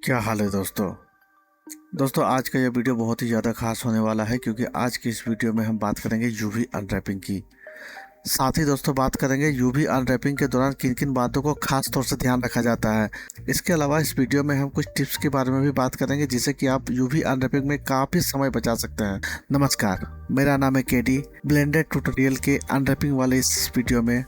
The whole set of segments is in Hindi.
क्या हाल है दोस्तों आज का यह वीडियो बहुत ही ज़्यादा खास होने वाला है क्योंकि आज की इस वीडियो में हम बात करेंगे यूवी अनरैपिंग की। साथ ही दोस्तों बात करेंगे यूवी अनरैपिंग के दौरान किन किन बातों को खास तौर से ध्यान रखा जाता है। इसके अलावा इस वीडियो में हम कुछ टिप्स के बारे में भी बात करेंगे जिससे कि आप यूवी अनरैपिंग में काफ़ी समय बचा सकते हैं। नमस्कार, मेरा नाम है केडी। ब्लेंडेड ट्यूटोरियल के अनरैपिंग वाले इस वीडियो में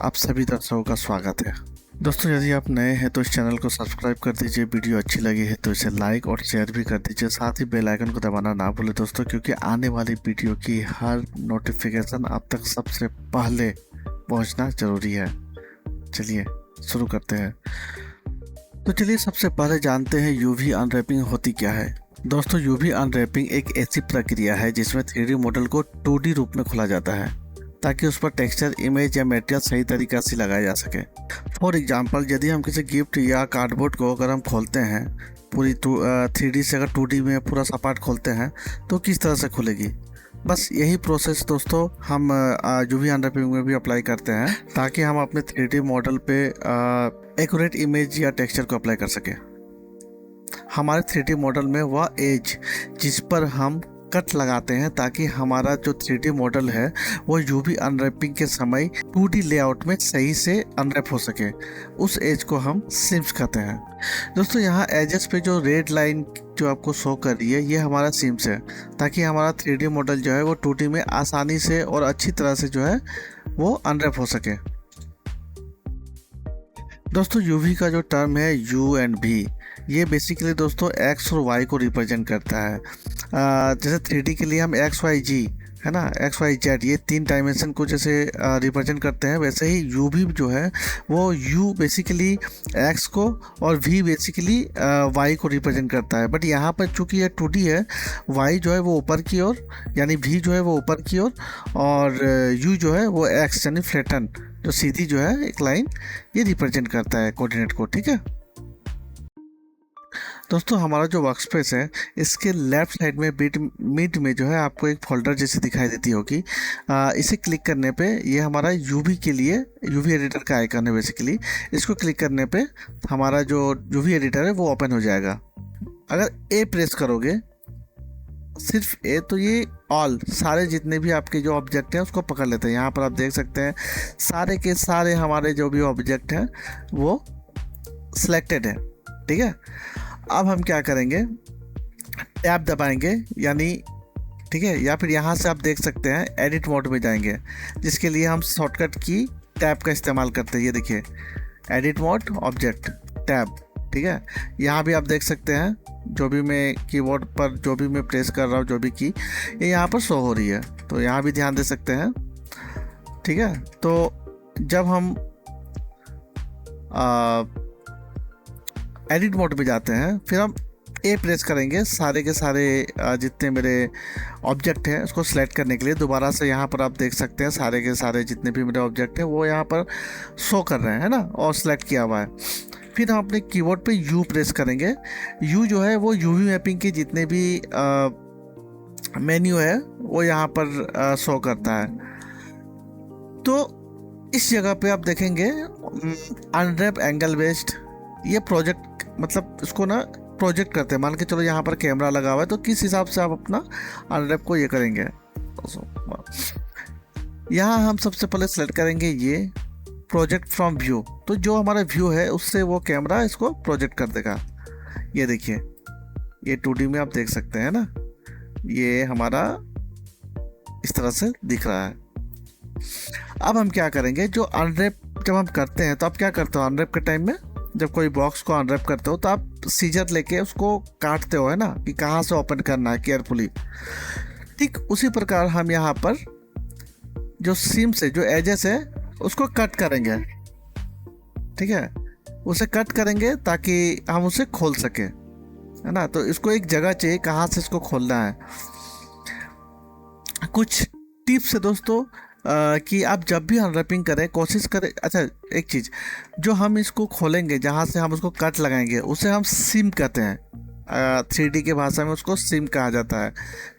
आप सभी दर्शकों का स्वागत है। दोस्तों यदि आप नए हैं तो इस चैनल को सब्सक्राइब कर दीजिए, वीडियो अच्छी लगी है तो इसे लाइक और शेयर भी कर दीजिए। साथ ही बेल आइकन को दबाना ना भूलें दोस्तों, क्योंकि आने वाली वीडियो की हर नोटिफिकेशन आप तक सबसे पहले पहुंचना जरूरी है। चलिए शुरू करते हैं। तो चलिए सबसे पहले जानते हैं यूवी अनरैपिंग होती क्या है। दोस्तों यूवी अनरैपिंग एक ऐसी प्रक्रिया है जिसमें 3D मॉडल को 2D रूप में खोला जाता है ताकि उस पर टेक्सचर, इमेज या मटेरियल सही तरीक़ा से लगाया जा सके। फॉर एग्जांपल, यदि हम किसी गिफ्ट या कार्डबोर्ड को अगर हम खोलते हैं पूरी 3D से, अगर 2D में पूरा सा पार्ट खोलते हैं तो किस तरह से खुलेगी, बस यही प्रोसेस दोस्तों हम यूवी अनरैपिंग में भी अप्लाई करते हैं ताकि हम अपने 3D मॉडल पे एक्यूरेट इमेज या टेक्सचर को अप्लाई कर सकें। हमारे 3D मॉडल में वह एज जिस पर हम कट लगाते हैं ताकि हमारा जो 3D मॉडल है वो यूवी अनरैपिंग के समय 2D लेआउट में सही से अनरैप हो सके, उस एज को हम सीम्स कहते हैं। दोस्तों यहाँ एजेस पे जो रेड लाइन जो आपको शो कर रही है ये हमारा सीम्स है ताकि हमारा 3D मॉडल जो है वो 2D में आसानी से और अच्छी तरह से जो है वो अनरैप हो सके। दोस्तों यूवी का जो टर्म है यू एंड वी, ये बेसिकली दोस्तों एक्स और वाई को रिप्रेजेंट करता है। जैसे 3D के लिए हम एक्स वाई जी है ना, एक्स वाई जेड, ये 3 डायमेंशन को जैसे रिप्रेजेंट करते हैं, वैसे ही यू भी जो है वो यू बेसिकली एक्स को और वी बेसिकली वाई को रिप्रेजेंट करता है। बट यहाँ पर चूंकि ये 2D है, वाई जो है वो ऊपर की ओर यानी वी जो है वो ऊपर की ओर और यू जो है वो एक्स यानी फ्लैटन जो सीधी जो है एक लाइन, ये रिप्रेजेंट करता है कोऑर्डिनेट को। ठीक है दोस्तों, हमारा जो वर्कस्पेस है इसके लेफ्ट साइड में मिड में जो है आपको एक फोल्डर जैसी दिखाई देती होगी। इसे क्लिक करने पे ये हमारा यूवी के लिए यूवी एडिटर का आइकन है। बेसिकली इसको क्लिक करने पे हमारा जो यूवी एडिटर है वो ओपन हो जाएगा। अगर ए प्रेस करोगे, सिर्फ ए, तो ये ऑल सारे जितने भी आपके जो ऑब्जेक्ट हैं उसको पकड़ लेते हैं। यहाँ पर आप देख सकते हैं सारे के सारे हमारे जो भी ऑब्जेक्ट हैं वो सिलेक्टेड है। ठीक है, अब हम क्या करेंगे, टैब दबाएंगे यानी, ठीक है, या फिर यहाँ से आप देख सकते हैं एडिट मोड में जाएंगे जिसके लिए हम शॉर्टकट की टैब का इस्तेमाल करते हैं। ये देखिए एडिट मोड ऑब्जेक्ट टैब। ठीक है, यहाँ भी आप देख सकते हैं जो भी मैं कीबोर्ड पर जो भी मैं प्रेस कर रहा हूँ, जो भी की ये यहाँ पर शो हो रही है, तो यहाँ भी ध्यान दे सकते हैं। ठीक है, तो जब हम एडिट मोड में जाते हैं फिर हम ए प्रेस करेंगे, सारे के सारे जितने मेरे ऑब्जेक्ट हैं उसको सिलेक्ट करने के लिए। दोबारा से यहाँ पर आप देख सकते हैं सारे के सारे जितने भी मेरे ऑब्जेक्ट हैं वो यहाँ पर शो कर रहे हैं, है ना, और सिलेक्ट किया हुआ है। फिर हम अपने कीबोर्ड पे यू प्रेस करेंगे। यू जो है वो यूवी मैपिंग के जितने भी मेन्यू है वो यहाँ पर शो करता है। तो इस जगह पे आप देखेंगे अनरैप एंगल बेस्ड, ये प्रोजेक्ट मतलब इसको ना प्रोजेक्ट करते हैं। मान के चलो यहाँ पर कैमरा लगा हुआ है तो किस हिसाब से आप अपना अनरैप को ये करेंगे। यहाँ हम सबसे पहले सेलेक्ट करेंगे ये प्रोजेक्ट फ्रॉम व्यू, तो जो हमारा व्यू है उससे वो कैमरा इसको प्रोजेक्ट कर देगा। ये देखिए ये 2D में आप देख सकते हैं ना, ये हमारा इस तरह से दिख रहा है। अब हम क्या करेंगे, जो अनरैप जब हम करते हैं तो आप क्या करते हो अनरैप के टाइम में, जब कोई बॉक्स को अनरैप करते हो तो आप सीजर लेके उसको काटते हो, है ना, कि कहाँ से ओपन करना है केयरफुली। ठीक उसी प्रकार हम यहाँ पर जो सीम्स है, जो एजेस है, उसको कट करेंगे। ठीक है, उसे कट करेंगे ताकि हम उसे खोल सके, है ना। तो इसको एक जगह चाहिए कहाँ से इसको खोलना है। कुछ टिप्स है दोस्तों कि आप जब भी अनरैपिंग करें कोशिश करें, अच्छा एक चीज़, जो हम इसको खोलेंगे जहाँ से हम उसको कट लगाएंगे उसे हम सीम कहते हैं। 3D के भाषा में उसको सीम कहा जाता है।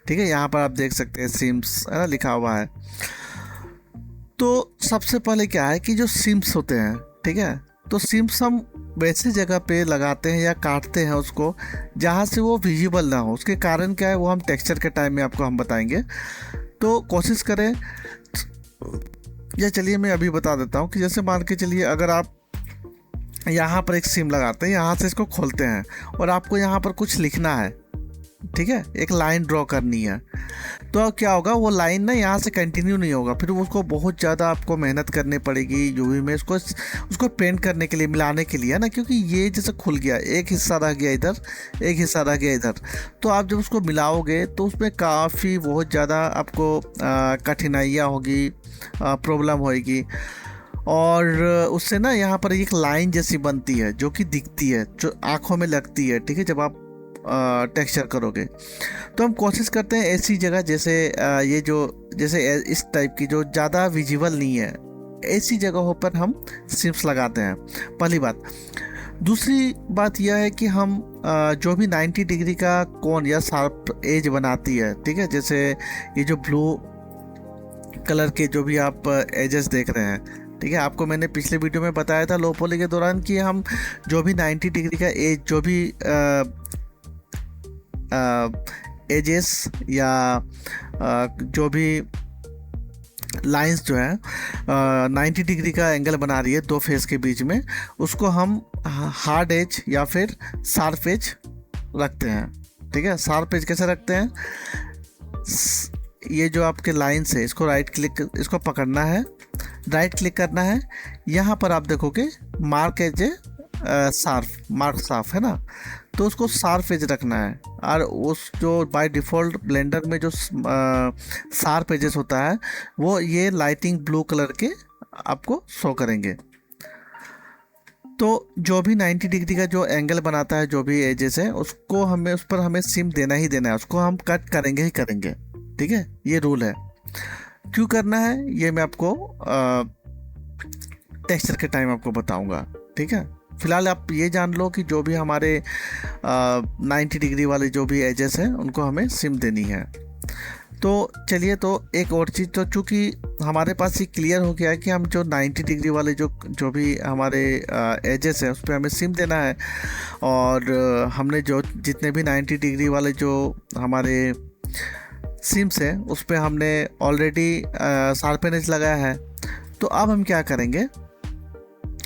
ठीक है, यहाँ पर आप देख सकते हैं सीम्स लिखा हुआ है। तो सबसे पहले क्या है कि जो सीम्स होते हैं, ठीक है, तो सिम्स हम वैसे जगह पे लगाते हैं या काटते हैं उसको जहाँ से वो विजिबल ना हो। उसके कारण क्या है वो हम टेक्सचर के टाइम में आपको हम बताएंगे। तो कोशिश करें, या चलिए मैं अभी बता देता हूँ कि जैसे मान के चलिए अगर आप यहाँ पर एक सिम लगाते हैं, यहाँ से इसको खोलते हैं और आपको यहाँ पर कुछ लिखना है, ठीक है, एक लाइन ड्रॉ करनी है, तो अब क्या होगा, वो लाइन ना यहाँ से कंटिन्यू नहीं होगा, फिर उसको बहुत ज़्यादा आपको मेहनत करनी पड़ेगी यूवी में उसको पेंट करने के लिए, मिलाने के लिए, है ना, क्योंकि ये जैसे खुल गया, एक हिस्सा रह गया इधर, एक हिस्सा रह गया इधर, तो आप जब उसको मिलाओगे तो उसमें काफ़ी बहुत ज़्यादा आपको कठिनाइयाँ होगी, प्रॉब्लम होएगी। और उससे ना यहाँ पर एक लाइन जैसी बनती है जो कि दिखती है, जो आँखों में लगती है, ठीक है, जब आप टेक्सचर करोगे। तो हम कोशिश करते हैं ऐसी जगह जैसे ये जो जैसे इस टाइप की जो ज़्यादा विजिबल नहीं है, ऐसी जगहों पर हम सिम्स लगाते हैं, पहली बात। दूसरी बात यह है कि हम जो भी 90 डिग्री का कोन या शार्प एज बनाती है, ठीक है, जैसे ये जो ब्लू कलर के जो भी आप एजेस देख रहे हैं, ठीक है, आपको मैंने पिछले वीडियो में बताया था लो पॉली के दौरान कि हम जो भी 90 डिग्री का एज, जो भी एजेस या जो भी लाइंस जो है 90 डिग्री का एंगल बना रही है दो फेस के बीच में, उसको हम हार्ड एज या फिर शार्प एज रखते हैं, ठीक है। शार्प एज कैसे रखते हैं, ये जो आपके लाइंस है, इसको राइट क्लिक, इसको पकड़ना है, राइट क्लिक करना है, यहाँ पर आप देखोगे mark as sharp, mark sharp है ना, तो उसको शार्प एज रखना है। और उस जो बाय डिफ़ॉल्ट ब्लेंडर में जो शार्प एजेस होता है वो ये लाइटिंग ब्लू कलर के आपको शो करेंगे। तो जो भी 90 डिग्री का जो एंगल बनाता है, जो भी एजेस है, उसको हमें, उस पर हमें सिम देना ही देना है, उसको हम कट करेंगे ही करेंगे, ठीक है, ये रूल है। क्यों करना है ये मैं आपको टेक्सचर के टाइम आपको बताऊंगा, ठीक है। फिलहाल आप ये जान लो कि जो भी हमारे 90 डिग्री वाले जो भी एजेस हैं उनको हमें सिम देनी है। तो चलिए, तो एक और चीज़, तो चूँकि हमारे पास ये क्लियर हो गया है कि हम जो 90 डिग्री वाले जो भी हमारे एजेस हैं उस पर हमें सिम देना है, और हमने जो जितने भी 90 डिग्री वाले जो हमारे सिम्स है उस पर हमने ऑलरेडी शार्पन एज लगाया है। तो अब हम क्या करेंगे,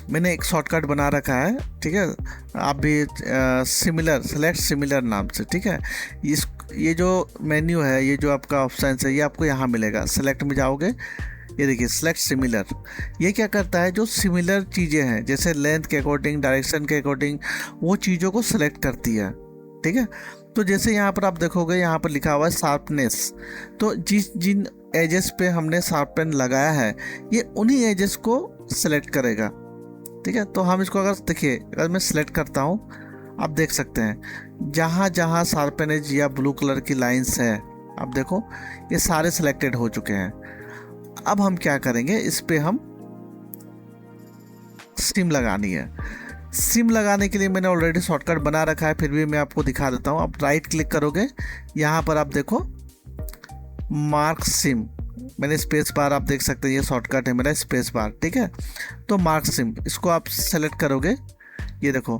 मैंने एक शॉर्टकट बना रखा है, ठीक है, आप भी सिमिलर, सेलेक्ट सिमिलर नाम से, ठीक है। ये जो मेन्यू है, ये जो आपका ऑप्शन है, ये आपको यहाँ मिलेगा, सेलेक्ट में जाओगे, ये देखिए सेलेक्ट सिमिलर। ये क्या करता है, जो सिमिलर चीज़ें हैं जैसे लेंथ के अकॉर्डिंग, डायरेक्शन के अकॉर्डिंग, वो चीज़ों को सेलेक्ट करती है, ठीक है। तो जैसे यहाँ पर आप देखोगे, यहाँ पर लिखा हुआ है शार्पनेस, तो जिन एजेस पे हमने शार्पन लगाया है ये उन्हीं एजेस को सेलेक्ट करेगा, ठीक है। तो हम इसको अगर देखिए, अगर मैं सेलेक्ट करता हूँ, आप देख सकते हैं जहाँ जहाँ शार्पन एज या ब्लू कलर की लाइंस है, आप देखो ये सारे सिलेक्टेड हो चुके हैं। अब हम क्या करेंगे, इस पे हम सिम लगानी है। सिम लगाने के लिए मैंने ऑलरेडी शॉर्टकट बना रखा है, फिर भी मैं आपको दिखा देता हूँ। आप राइट क्लिक करोगे, यहाँ पर आप देखो मार्क सिम, मैंने स्पेस बार, आप देख सकते हैं ये शॉर्टकट है मेरा, स्पेस बार, ठीक है। तो मार्क सिम, इसको आप सेलेक्ट करोगे, ये देखो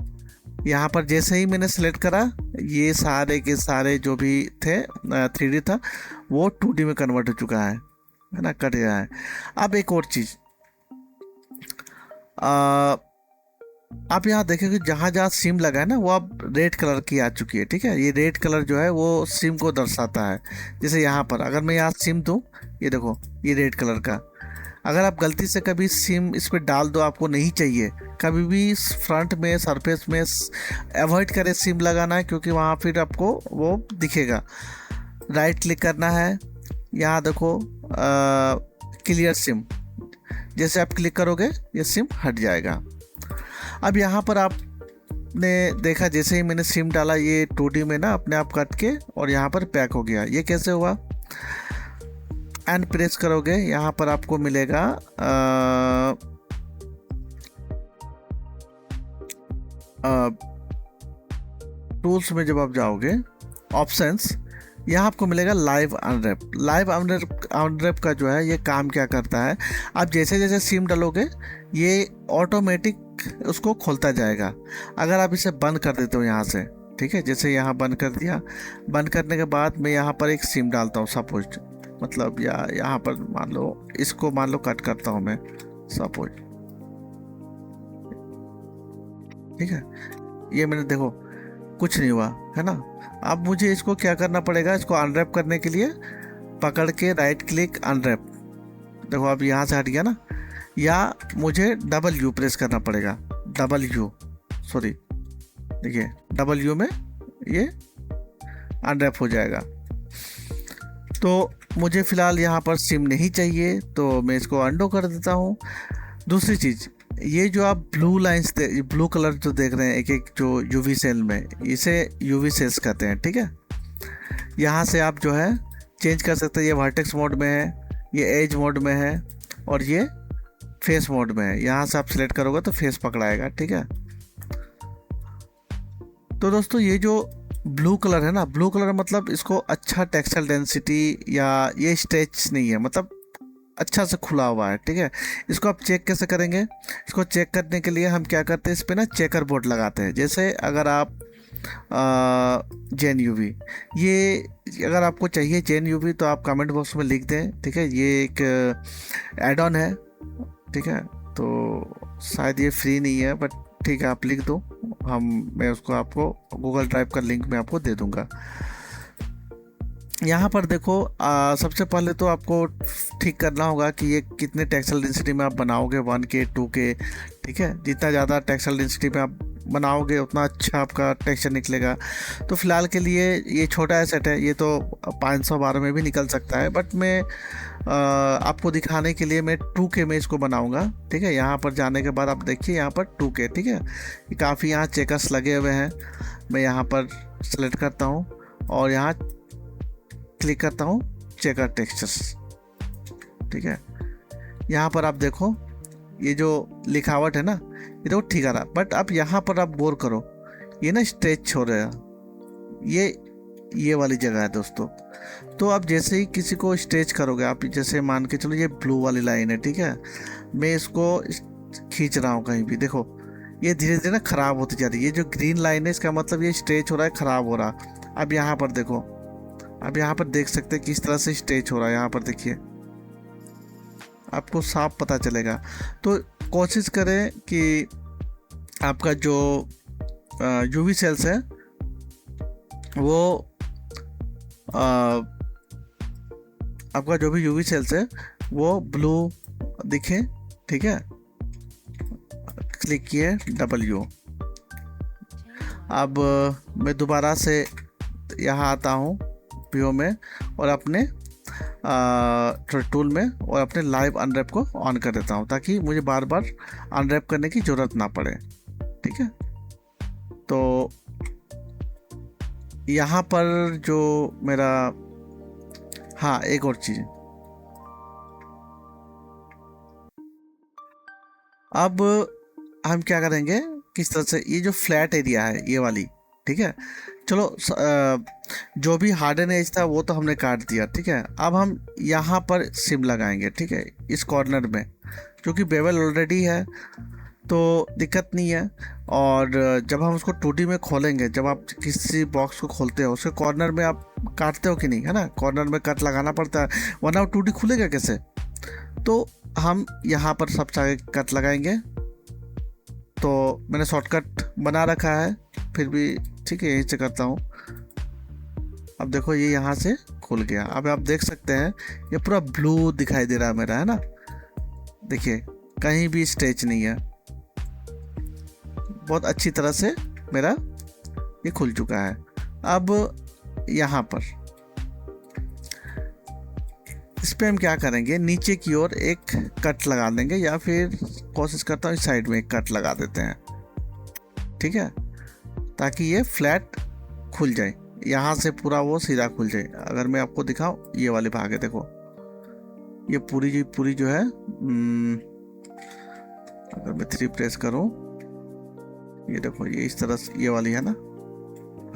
यहाँ पर जैसे ही मैंने सेलेक्ट करा, ये सारे के सारे जो भी थे 3D था वो 2D में कन्वर्ट हो चुका है ना, कट गया है। अब एक और चीज़, आप यहाँ देखेंगे जहाँ जहाँ सिम लगा है ना, वो अब रेड कलर की आ चुकी है, ठीक है। ये रेड कलर जो है वो सिम को दर्शाता है। जैसे यहाँ पर अगर मैं यहाँ सिम दूँ, ये देखो ये रेड कलर का, अगर आप गलती से कभी सिम इस पर डाल दो, आपको नहीं चाहिए, कभी भी फ्रंट में सरफेस में अवॉइड करें सिम लगाना है, क्योंकि वहाँ फिर आपको वो दिखेगा। राइट क्लिक करना है, यहाँ देखो क्लियर सिम, जैसे आप क्लिक करोगे ये सिम हट जाएगा। अब यहाँ पर आपने देखा, जैसे ही मैंने सिम डाला ये 2D में ना अपने आप कट के और यहाँ पर पैक हो गया। ये कैसे हुआ, एंड प्रेस करोगे, यहाँ पर आपको मिलेगा टूल्स में जब आप जाओगे, ऑप्शंस, यहाँ आपको मिलेगा लाइव अनरैप। लाइव अनरैप का जो है ये काम क्या करता है, आप जैसे जैसे सिम डालोगे ये ऑटोमेटिक उसको खोलता जाएगा। अगर आप इसे बंद कर देते हो यहाँ से, ठीक है, जैसे यहाँ बंद कर दिया, बंद करने के बाद मैं यहाँ पर एक सिम डालता हूँ सपोज, मतलब या यहाँ पर मान लो इसको मान लो कट करता हूँ मैं सपोज, ठीक है, ये मैंने देखो कुछ नहीं हुआ है ना। अब मुझे इसको क्या करना पड़ेगा, इसको अनरैप करने के लिए पकड़ के राइट क्लिक अनरैप, देखो अब यहाँ से हट गया ना, या मुझे डबल यू प्रेस करना पड़ेगा, डबल यू, सॉरी देखिए डबल यू में ये अनरैप हो जाएगा। तो मुझे फ़िलहाल यहाँ पर सिम नहीं चाहिए तो मैं इसको अंडो कर देता हूँ। दूसरी चीज़, ये जो आप ब्लू लाइंस ब्लू कलर जो देख रहे हैं एक एक जो यूवी सेल में, इसे यूवी सेल्स कहते हैं, ठीक है। यहाँ से आप जो है चेंज कर सकते हैं, ये वर्टेक्स मोड में है, ये एज मोड में है और ये फेस मोड में है। यहाँ से आप सिलेक्ट करोगे तो फेस पकड़ाएगा, ठीक है। तो दोस्तों ये जो ब्लू कलर है ना, ब्लू कलर मतलब इसको अच्छा टेक्सटाइल डेंसिटी या ये स्ट्रेच नहीं है, मतलब अच्छा से खुला हुआ है, ठीक है। इसको आप चेक कैसे करेंगे, इसको चेक करने के लिए हम क्या करते हैं, इस पे ना चेकर बोर्ड लगाते हैं। जैसे अगर आप जेन यूवी, ये अगर आपको चाहिए जेन यूवी तो आप कमेंट बॉक्स में लिख दें, ठीक है। ये एक एड ऑन है, ठीक है, तो शायद ये फ्री नहीं है बट ठीक है आप लिख दो, मैं उसको आपको गूगल ड्राइव का लिंक मैं आपको दे दूंगा। यहाँ पर देखो सबसे पहले तो आपको ठीक करना होगा कि ये कितने टेक्सटाइल डेंसिटी में आप बनाओगे, 1K 2K, ठीक है। जितना ज़्यादा टेक्सटाइल डेंसिटी में आप बनाओगे उतना अच्छा आपका टेक्सचर निकलेगा। तो फिलहाल के लिए ये छोटा है सेट है, ये तो 512 में भी निकल सकता है, बट मैं आपको दिखाने के लिए मैं 2K में इसको बनाऊंगा, ठीक है। यहाँ पर जाने के बाद आप देखिए यहाँ पर 2K, ठीक है, काफ़ी यहाँ चेकर्स लगे हुए हैं। मैं यहाँ पर सेलेक्ट करता हूँ और यहाँ क्लिक करता हूँ चेकर टेक्सचर्स, ठीक है। यहाँ पर आप देखो ये जो लिखावट है ना, ये तो ठीक आ रहा, बट आप यहाँ पर आप गौर करो, ये ना स्ट्रेच हो रहा है, ये वाली जगह है दोस्तों। तो आप जैसे ही किसी को स्ट्रेच करोगे, आप जैसे मान के चलो ये ब्लू वाली लाइन है, ठीक है, मैं इसको खींच रहा हूँ कहीं भी, देखो ये धीरे धीरे ना खराब होती जा रही है। ये जो ग्रीन लाइन है इसका मतलब ये स्ट्रेच हो रहा है, खराब हो रहा। अब यहाँ पर देखो, अब यहाँ पर देख सकते हैं किस तरह से स्ट्रेच हो रहा है, यहाँ पर देखिए आपको साफ पता चलेगा। तो कोशिश करें कि आपका जो यूवी सेल्स है वो आपका जो भी यूवी सेल्स है वो ब्लू दिखे, ठीक है। क्लिक किए डबल यू। अब मैं दोबारा से यहाँ आता हूँ व्यू में और अपने टूल में और अपने लाइव अनरैप को ऑन कर देता हूँ ताकि मुझे बार बार अनरैप करने की ज़रूरत ना पड़े, ठीक है। तो यहाँ पर जो मेरा, हाँ एक और चीज़, अब हम क्या करेंगे, किस तरह से ये जो फ्लैट एरिया है ये वाली, ठीक है, चलो जो भी हार्डन एज था वो तो हमने काट दिया, ठीक है। अब हम यहाँ पर सिम लगाएंगे, ठीक है, इस कॉर्नर में, क्योंकि बेवल ऑलरेडी है तो दिक्कत नहीं है। और जब हम उसको 2D में खोलेंगे, जब आप किसी बॉक्स को खोलते हो उसके कॉर्नर में आप काटते हो कि नहीं, है ना, कॉर्नर में कट लगाना पड़ता है वरना वो 2D खुलेगा कैसे। तो हम यहाँ पर सब जगह कट लगाएंगे। तो मैंने शॉर्टकट बना रखा है, फिर भी ठीक है यहीं से करता हूँ। अब देखो ये यहाँ से खुल गया। अब आप देख सकते हैं ये पूरा ब्लू दिखाई दे रहा है मेरा, है ना, देखिए कहीं भी स्ट्रेच नहीं है, बहुत अच्छी तरह से मेरा ये खुल चुका है। अब यहाँ पर इस पर हम क्या करेंगे, नीचे की ओर एक कट लगा देंगे या फिर कोशिश करता हूँ इस साइड में एक कट लगा देते हैं, ठीक है, ताकि ये फ्लैट खुल जाए, यहाँ से पूरा वो सीधा खुल जाए। अगर मैं आपको दिखाऊं, ये वाले भाग है, देखो ये पूरी जो है, अगर मैं 3 प्रेस करूं, ये देखो ये इस तरह से ये वाली है ना,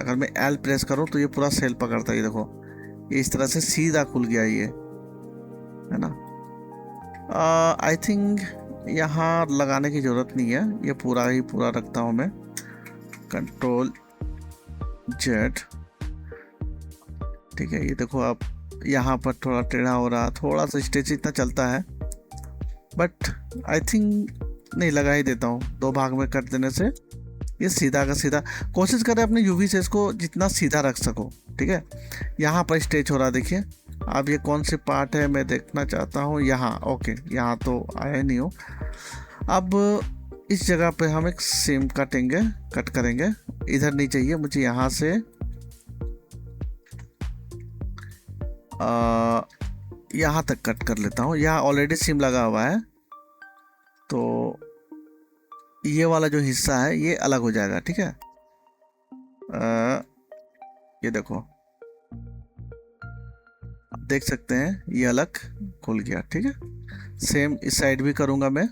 अगर मैं L प्रेस करूं तो ये पूरा सेल पकड़ता है, ये देखो ये इस तरह से सीधा खुल गया ये, है ना। आई थिंक यहाँ लगाने की ज़रूरत नहीं है, ये पूरा ही पूरा रखता हूँ मैं। कंट्रोल जेड, ठीक है। ये देखो आप यहाँ पर थोड़ा टेढ़ा हो रहा, थोड़ा सा स्टेज इतना चलता है, बट आई थिंक नहीं, लगा ही देता हूँ। 2 भाग में कट देने से ये सीधा का सीधा। कोशिश करें अपने यूवी से इसको जितना सीधा रख सको, ठीक है। यहाँ पर स्टेच हो रहा, देखिए। अब ये कौन सी पार्ट है मैं देखना चाहता हूँ, यहाँ। ओके, यहाँ तो आया नहीं हो। अब इस जगह पे हम एक सीम काटेंगे, कट करेंगे। इधर नहीं चाहिए मुझे, यहाँ से यहाँ तक कट कर लेता हूँ। यहाँ ऑलरेडी सीम लगा हुआ है, तो ये वाला जो हिस्सा है ये अलग हो जाएगा, ठीक है। ये देखो, आप देख सकते हैं ये अलग खुल गया, ठीक है। सेम इस साइड भी करूंगा मैं।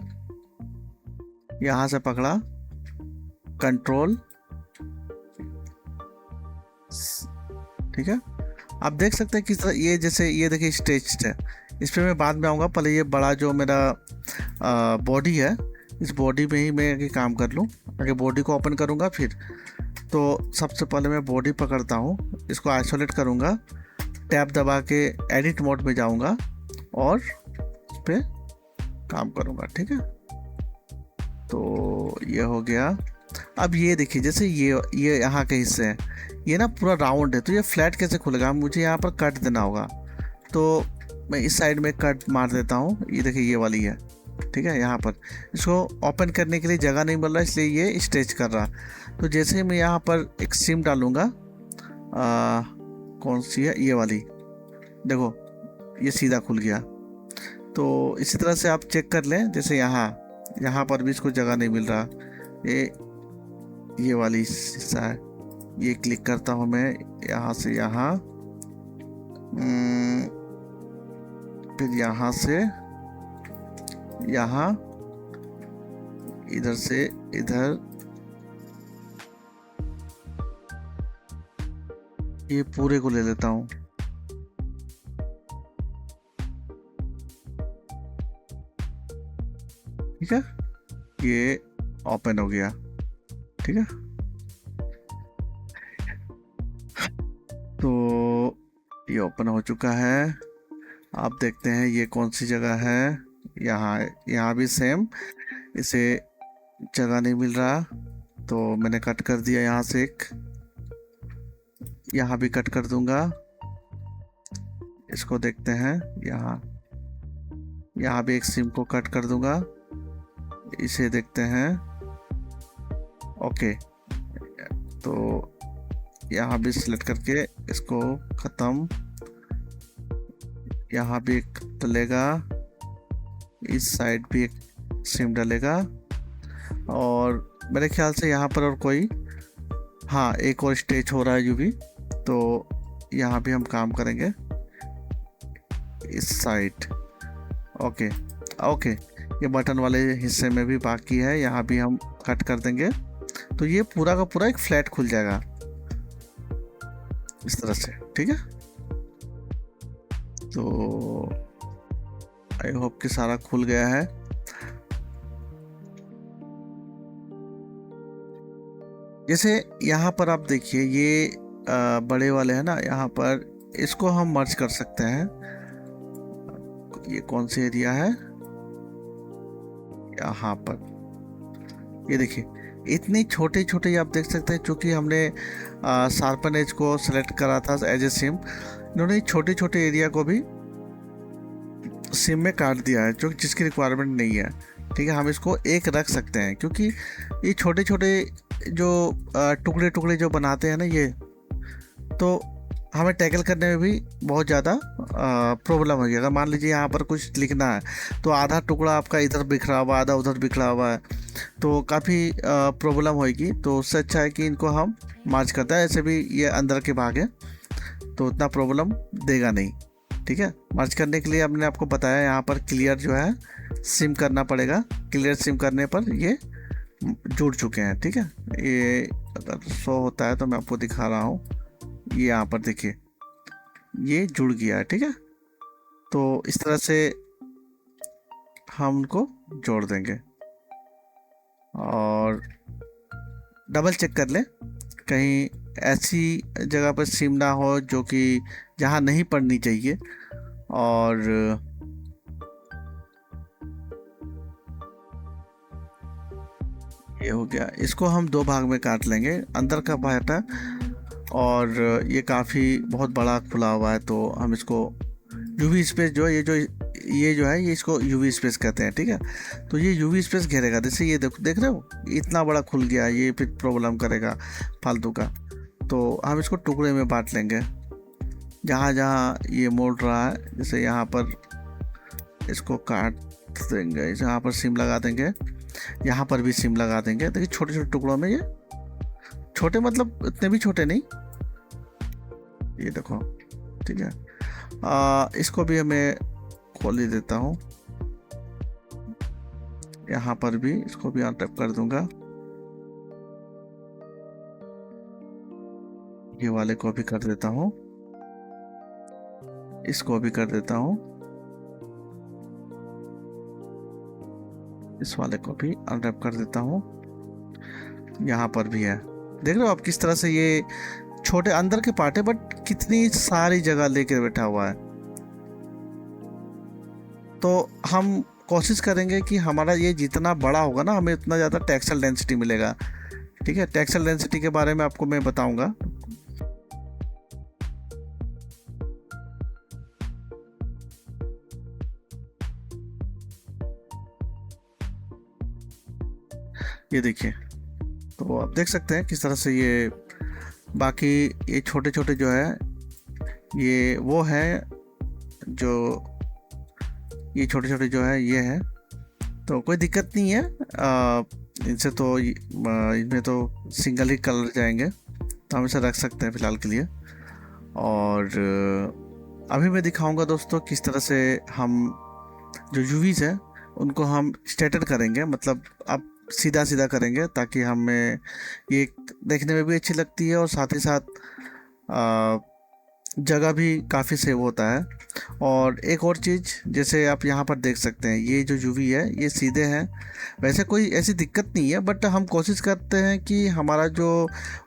यहां से पकड़ा, कंट्रोल, ठीक है। आप देख सकते हैं किस तरह ये, जैसे ये देखिए स्टेच्ड है। इस पर मैं बाद में आऊँगा, पहले ये बड़ा जो मेरा बॉडी है, इस बॉडी में ही मैं आगे काम कर लूँ। आगे बॉडी को ओपन करूँगा फिर। तो सबसे पहले मैं बॉडी पकड़ता हूँ, इसको आइसोलेट करूँगा, टैब दबा के एडिट मोड में जाऊँगा और इस पर काम करूँगा, ठीक है। तो ये हो गया। अब ये देखिए, जैसे ये यहाँ के हिस्से हैं, ये ना पूरा राउंड है, तो ये फ्लैट कैसे खुलेगा, मुझे यहाँ पर कट देना होगा। तो मैं इस साइड में कट मार देता हूँ। ये देखिए ये वाली है, ठीक है। यहाँ पर इसको ओपन करने के लिए जगह नहीं मिल रहा, इसलिए ये स्ट्रेच कर रहा। तो जैसे मैं यहाँ पर एक सिम डालूँगा, कौन सी है, ये वाली, देखो ये सीधा खुल गया। तो इसी तरह से आप चेक कर लें, जैसे यहाँ पर भी इसको जगह नहीं मिल रहा। ये वाली हिस्सा है, ये क्लिक करता हूँ मैं यहाँ से यहाँ, फिर यहाँ से यहाँ, इधर से इधर, ये पूरे को ले लेता हूँ, ठीक है। ये ओपन हो गया, ठीक है। तो ये ओपन हो चुका है। आप देखते हैं ये कौन सी जगह है, यहाँ भी सेम, इसे जगह नहीं मिल रहा, तो मैंने कट कर दिया यहाँ से एक, यहाँ भी कट कर दूंगा। इसको देखते हैं, यहाँ भी एक सिम को कट कर दूंगा। इसे देखते हैं, ओके। तो यहाँ भी सिलेक्ट करके इसको ख़त्म, यहाँ भी एक डलेगा, इस साइड भी एक सिम डलेगा, और मेरे ख्याल से यहाँ पर और कोई, हाँ एक और स्टेज हो रहा है यूवी, तो यहाँ भी हम काम करेंगे इस साइड। ओके ओके, ये बटन वाले हिस्से में भी बाकी है, यहाँ भी हम कट कर देंगे। तो ये पूरा का पूरा एक फ्लैट खुल जाएगा इस तरह से, ठीक है। तो आई होप कि सारा खुल गया है। जैसे यहाँ पर आप देखिए, ये बड़े वाले हैं ना, यहाँ पर इसको हम मर्ज कर सकते हैं। ये कौन सा एरिया है, यहाँ पर ये देखिए, इतनी छोटे छोटे आप देख सकते हैं। चूँकि हमने शार्पन एज को सेलेक्ट करा था एज ए सिम, इन्होंने छोटे छोटे एरिया को भी सिम में काट दिया है, जो जिसकी रिक्वायरमेंट नहीं है, ठीक है। हम इसको एक रख सकते हैं, क्योंकि ये छोटे छोटे जो टुकड़े टुकड़े जो बनाते हैं ना, ये तो हमें टैकल करने में भी बहुत ज़्यादा प्रॉब्लम होगी। अगर मान लीजिए यहाँ पर कुछ लिखना है, तो आधा टुकड़ा आपका इधर बिखरा हुआ, आधा उधर बिखरा हुआ है, तो काफ़ी प्रॉब्लम होगी। तो उससे अच्छा है कि इनको हम मार्च करते हैं। ऐसे भी ये अंदर के भाग है, तो उतना प्रॉब्लम देगा नहीं, ठीक है। मर्ज करने के लिए हमने आपको बताया, यहाँ पर क्लियर जो है सिम करना पड़ेगा। क्लियर सिम करने पर ये जुड़ चुके हैं, ठीक है। ये अगर शो होता है तो मैं आपको दिखा रहा हूँ, ये यहाँ पर देखिए, ये जुड़ गया है, ठीक है। तो इस तरह से हम उनको जोड़ देंगे और डबल चेक कर लें कहीं ऐसी जगह पर सिम ना हो जो कि जहाँ नहीं पड़नी चाहिए। और ये हो गया। इसको हम दो भाग में काट लेंगे, अंदर का बाटा और ये काफ़ी बहुत बड़ा खुला हुआ है, तो हम इसको यूवी स्पेस जो है ये जो है ये इसको यूवी स्पेस कहते हैं, ठीक है। तो ये यूवी स्पेस घेरेगा, जैसे ये देख रहे हो इतना बड़ा खुल गया, ये फिर प्रॉब्लम करेगा फालतू का। तो हम इसको टुकड़े में बांट लेंगे, जहाँ जहाँ ये मोड़ रहा है, जैसे यहाँ पर इसको काट देंगे, यहाँ पर सिम लगा देंगे, यहाँ पर भी सिम लगा देंगे। देखिए छोटे छोटे टुकड़ों में, ये छोटे मतलब इतने भी छोटे नहीं, ये देखो, ठीक है। इसको भी मैं खोल ही देता हूँ, यहाँ पर भी इसको भी अनटैप कर दूंगा। ये वाले को भी कर देता हूँ, इसको भी कर देता हूँ, इस वाले को भी अनरैप कर देता हूँ। यहाँ पर भी है, देख रहे हो आप किस तरह से ये छोटे अंदर के पार्ट है, बट कितनी सारी जगह लेकर बैठा हुआ है। तो हम कोशिश करेंगे कि हमारा ये जितना बड़ा होगा ना, हमें उतना ज़्यादा टेक्सचर डेंसिटी मिलेगा, ठीक है। टेक्सचर डेंसिटी के बारे में आपको मैं बताऊंगा। ये देखिए, तो आप देख सकते हैं किस तरह से ये बाकी ये छोटे छोटे जो है ये वो है, जो ये छोटे छोटे जो है ये है, तो कोई दिक्कत नहीं है। इनसे तो इनमें तो सिंगल ही कलर जाएंगे, तो हम इसे रख सकते हैं फ़िलहाल के लिए। और अभी मैं दिखाऊंगा दोस्तों किस तरह से हम जो यूवीज है उनको हम स्ट्रेटन करेंगे, मतलब अब सीधा सीधा करेंगे, ताकि हमें ये देखने में भी अच्छी लगती है और साथ ही साथ जगह भी काफ़ी सेव होता है। और एक और चीज़, जैसे आप यहाँ पर देख सकते हैं ये जो यूवी है ये सीधे हैं, वैसे कोई ऐसी दिक्कत नहीं है, बट हम कोशिश करते हैं कि हमारा जो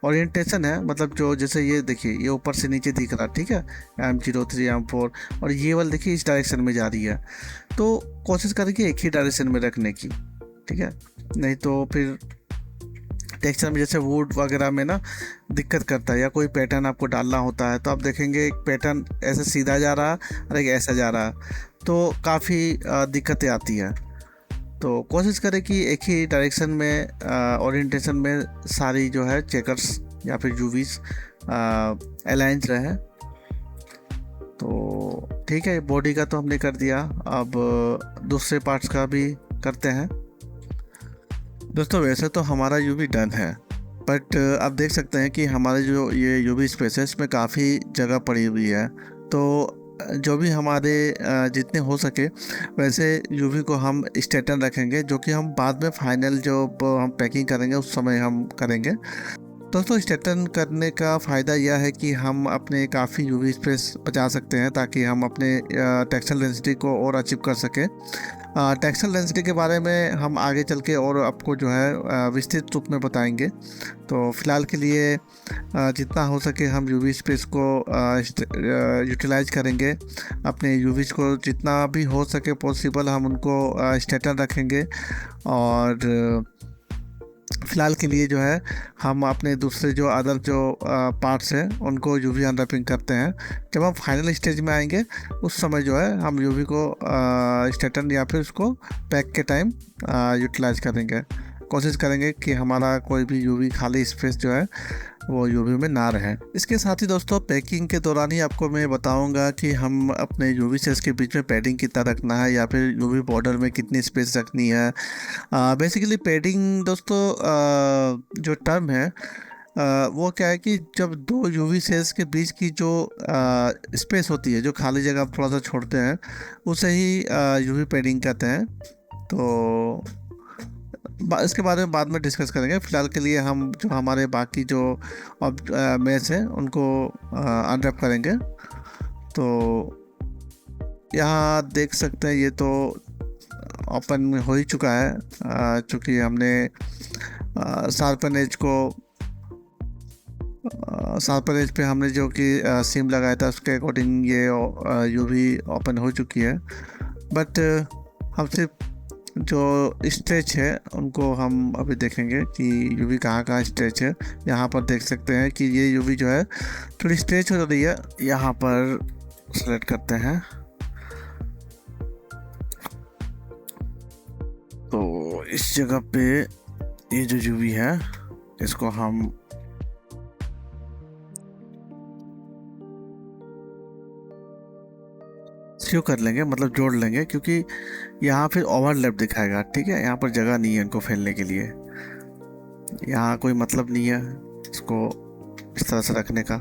ओरिएंटेशन है, मतलब जो जैसे ये देखिए ये ऊपर से नीचे दिख रहा, ठीक है, M03 M4, और ये वाला देखिए इस डायरेक्शन में जा रही है, तो कोशिश करेंगे एक ही डायरेक्शन में रखने की, ठीक है। नहीं तो फिर टेक्सचर में जैसे वुड वगैरह में ना दिक्कत करता है, या कोई पैटर्न आपको डालना होता है, तो आप देखेंगे एक पैटर्न ऐसे सीधा जा रहा और एक ऐसा जा रहा, तो काफ़ी दिक्कतें आती हैं। तो कोशिश करें कि एक ही डायरेक्शन में ओरिएंटेशन में सारी जो है चेकर्स या फिर यूवीज अलाइंस रहे। तो ठीक है, बॉडी का तो हमने कर दिया, अब दूसरे पार्ट्स का भी करते हैं। दोस्तों वैसे तो हमारा यूवी डन है, बट आप देख सकते हैं कि हमारे जो ये यूवी स्पेस है इसमें काफ़ी जगह पड़ी हुई है, तो जो भी हमारे जितने हो सके वैसे यूवी को हम स्ट्रेटन रखेंगे, जो कि हम बाद में फाइनल जो हम पैकिंग करेंगे उस समय हम करेंगे। दोस्तों स्ट्रेटन करने का फ़ायदा यह है कि हम अपने काफ़ी यूवी स्पेस बचा सकते हैं, ताकि हम अपने टेक्सचर डेंसिटी को और अचीव कर सकें। टेक्सचर डेंसिटी के बारे में हम आगे चल के और आपको जो है विस्तृत रूप में बताएंगे। तो फ़िलहाल के लिए जितना हो सके हम यूवी स्पेस को यूटिलाइज करेंगे, अपने यूवीज को जितना भी हो सके पॉसिबल हम उनको स्ट्रेटन रखेंगे। और फ़िलहाल के लिए जो है हम अपने दूसरे जो अदर जो पार्ट्स हैं उनको यूवी अनरैपिंग करते हैं। जब हम फाइनल स्टेज में आएंगे उस समय जो है हम यूवी को स्ट्रेटन या फिर उसको पैक के टाइम यूटिलाइज करेंगे। कोशिश करेंगे कि हमारा कोई भी यूवी खाली स्पेस जो है वो यूवी में ना रहे। इसके साथ ही दोस्तों पैकिंग के दौरान ही आपको मैं बताऊंगा कि हम अपने यूवी सेल्स के बीच में पैडिंग कितना रखना है, या फिर यूवी बॉर्डर में कितनी स्पेस रखनी है। बेसिकली पैडिंग दोस्तों जो टर्म है वो क्या है कि जब दो यूवी सेल्स के बीच की जो स्पेस होती है, जो खाली जगह आप थोड़ा सा छोड़ते हैं, उसे ही यूवी पैडिंग कहते हैं। तो इसके बारे में बाद में डिस्कस करेंगे। फ़िलहाल के लिए हम जो हमारे बाकी जो मेज हैं उनको अनरैप करेंगे। तो यहाँ देख सकते हैं ये तो ओपन हो ही चुका है, चूँकि हमने शार्पन एज को शार्पन एज पे हमने जो कि सिम लगाया था उसके अकॉर्डिंग ये यूवी ओपन हो चुकी है। बट हम सिर्फ जो स्ट्रेच है उनको हम अभी देखेंगे कि यूवी कहाँ कहाँ स्ट्रेच है। यहाँ पर देख सकते हैं कि ये यूवी जो है थोड़ी स्ट्रेच हो रही है। यहाँ पर सेलेक्ट करते हैं तो इस जगह पे ये जो यूवी है इसको हम सेव कर लेंगे, मतलब जोड़ लेंगे, क्योंकि यहाँ फिर ओवरलैप दिखाएगा। ठीक है, यहाँ पर जगह नहीं है इनको फैलने के लिए, यहाँ कोई मतलब नहीं है इसको इस तरह से रखने का।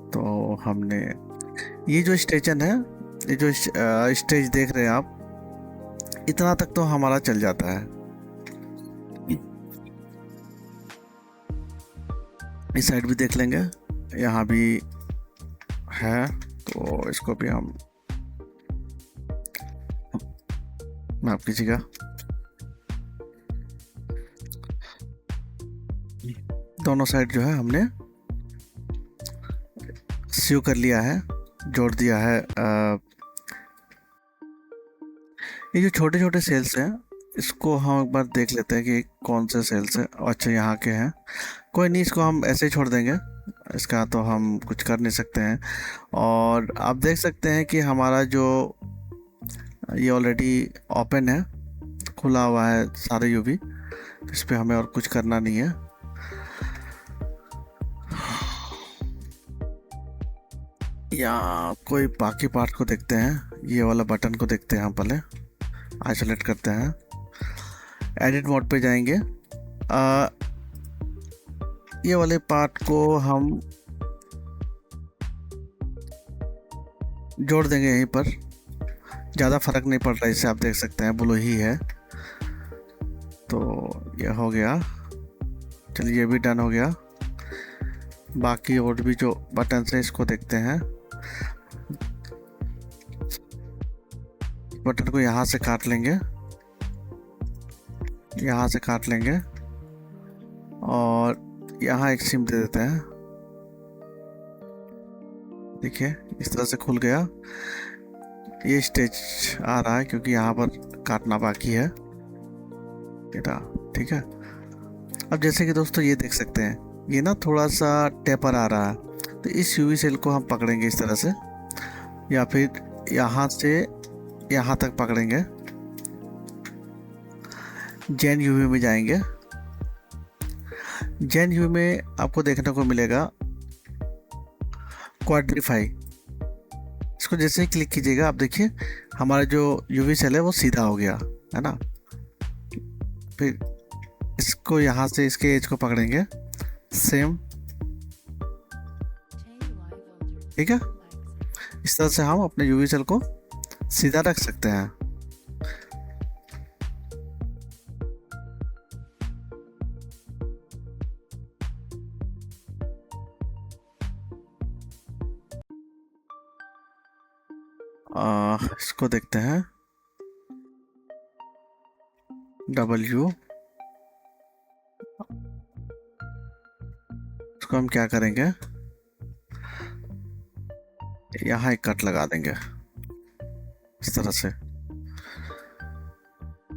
तो हमने ये जो स्टेशन है, ये जो स्टेज देख रहे हैं आप, इतना तक तो हमारा चल जाता है। इस साइड भी देख लेंगे, यहाँ भी है, तो इसको भी हम माफ कीजिएगा। दोनों साइड जो है हमने सीव कर लिया है, जोड़ दिया है। ये जो छोटे छोटे सेल्स हैं इसको हम एक बार देख लेते हैं कि कौन से सेल्स हैं। अच्छा, यहाँ के हैं, कोई नहीं, इसको हम ऐसे ही छोड़ देंगे, इसका तो हम कुछ कर नहीं सकते हैं। और आप देख सकते हैं कि हमारा जो ये ऑलरेडी ओपन है, खुला हुआ है सारे यूवी, इस पर हमें और कुछ करना नहीं है। या कोई बाकी पार्ट को देखते हैं, ये वाला बटन को देखते हैं हम पहले, आइसोलेट करते हैं, एडिट मोड पे जाएंगे। ये वाले पार्ट को हम जोड़ देंगे यहीं पर, ज़्यादा फर्क नहीं पड़ रहा, इससे आप देख सकते हैं ब्लू ही है। तो ये हो गया, चलिए ये भी डन हो गया। बाकी और भी जो बटन है इसको देखते हैं। बटन को यहाँ से काट लेंगे, यहाँ से काट लेंगे और यहाँ एक सिम दे देते हैं। देखिए इस तरह से खुल गया। ये स्टेज आ रहा है क्योंकि यहाँ पर काटना बाकी है बेटा। ठीक है, अब जैसे कि दोस्तों ये देख सकते हैं, ये ना थोड़ा सा टेपर आ रहा है, तो इस यूवी सेल को हम पकड़ेंगे इस तरह से, या फिर यहाँ से यहाँ तक पकड़ेंगे, जेन यूवी में जाएंगे। जेन यूवी में आपको देखने को मिलेगा क्वाड्रीफाई, इसको जैसे ही क्लिक कीजिएगा आप देखिए हमारा जो यूवी सेल है वो सीधा हो गया है ना। फिर इसको यहाँ से इसके एज को पकड़ेंगे सेम, ठीक है। इस तरह से हम अपने यूवी सेल को सीधा रख सकते हैं। इसको देखते हैं, W, इसको हम क्या करेंगे, यहाँ एक कट लगा देंगे इस तरह से,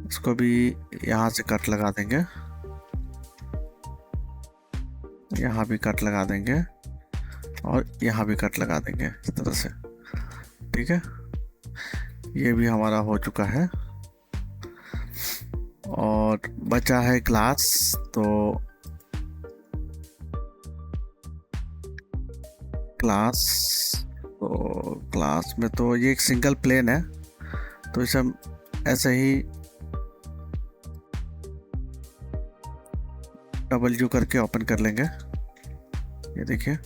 इसको भी यहाँ से कट लगा देंगे, यहाँ भी कट लगा देंगे और यहाँ भी कट लगा देंगे इस तरह से। ठीक है, ये भी हमारा हो चुका है और बचा है ग्लास। तो ग्लास में तो ये एक सिंगल प्लेन है, तो इसे हम ऐसे ही W करके ओपन कर लेंगे। ये देखिए,